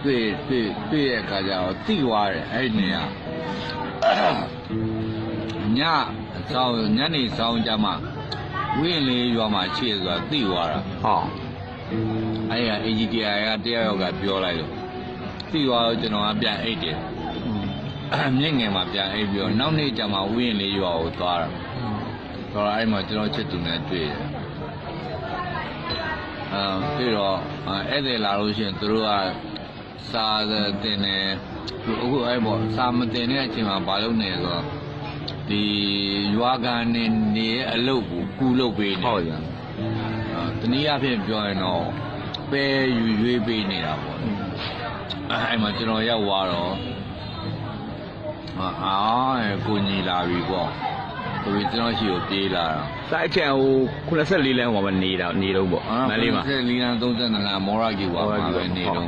တွေ့ရဲ့အခါကျတော့တိသွားတယ်အဲ့ဒီနေရာညနေဆောင်ကြမှာဝင်းလေးရွာမှာရှိရဆိုတာတိသွားတာအဲ့ရ AGTI ကတယောက်ကပြောလိုက်လို့တိသွားတော့ကျွန်တော်ကပြန်အိတ်တယ်မြင့်ငယ်မှာပြန်အိပ်ပြီးတော့နောက်နေ့ကျမှဝင်းလေးရွာကိုသွားတာဆိုတော့အဲ့မှာကျွန်တော်ချစ်သူနဲ့တွေ့တယ်ပြီးတော့ဧည့်သည်လာလို့ရှိရင်သူတို့ကစာတင်နေအခုအဲ့ပေါ့စာမတင်တဲ့အချိန်မှာဘာလုပ်နေဆိုတော့ဒီရွာကနေနေအလုပ်ကိုကူလုပ်ပေးနေဟုတ်ရတနည်းအားဖြင့်ပြောရင်တော့ပဲရွေးပေးနေတာပေါ့အဲ့မှာကျွန်တော်ရောက်သွားတော့ကိုညီလာပြီပေါ့ဆိုပြီးကျွန်တော်ရှိကိုပြေးလာတာစာအချက်ဟို94လမ်းဟိုမှာနေတော့ပေါ့မလေးမှာ94လမ်း32လမ်းမော်ရာကီဝါမှာပဲနေတော့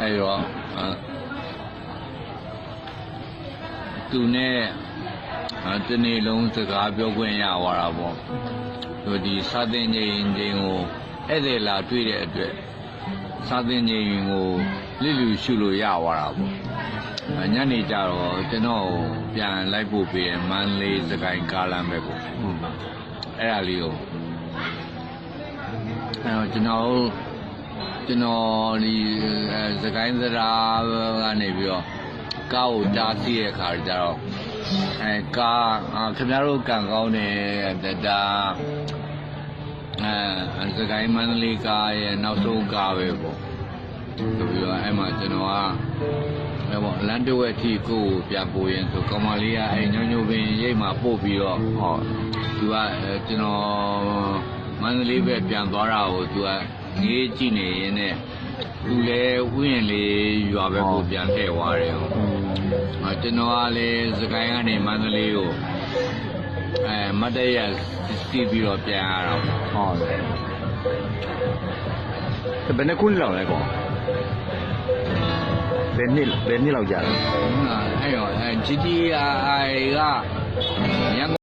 အဲ့တော့သူနဲ့တနေ့လုံးစကားပြောခွင့်ရသွားတာပေါ့သူဒီစာသင်ချိန်ကိုဧည့်သည်လာတွေ့တဲ့အတွက်စာသင်ချိန်ကိုလိလူရှုလို့ရသွားတာပေါ့ညနေကြတော့ကျွန်တော်ပြန်လိုက်ဖို့ပေးတယ်မန္တလေးစကိုင်းကားလမ်းပဲပေါ့အဲ့ဒါလေးကိုအဲ့တော့ကျွန်တော်ဒီစကိုင်းစရာကနေပြီးတော့ကားကိုတားဆီးတဲ့အခါကျတော့ကားခင်ဗျားတို့ကန်ကောင်းတယ်ဒါစကိုင်းမန္တလေးကားရဲ့နောက်ဆုံးကားပဲပေါ့ဆိုပြီးတော့အဲ့မှာကျွန်တော်ကအဲ့ပေါ့လမ်းတဝက်အထိကိုပြန်ပို့ရင်ဆိုကောင်မလေးကအဲ့ညိုပင်ရိတ်မှာပို့ပြီးတော့သူကကျွန်တော်မန္တလေးပဲပြန်သွားတာကိုသူကငေးကြည့်နေရင်းနဲ့သူလည်းဥယျာဉ်လေးရွာပဲကိုပြန်ထည့်သွားတယ်ကျွန်တော်ကလည်းစကိုင်းကနေမန္တလေးကိုမတ်တရစီးပြီးတော့ပြန်ရတာဟုတ်တယ်ဘယ်နှခုလောက်လဲကောဘယ်နှစ်လောက်ကြာလဲအဲ့တော့GTI က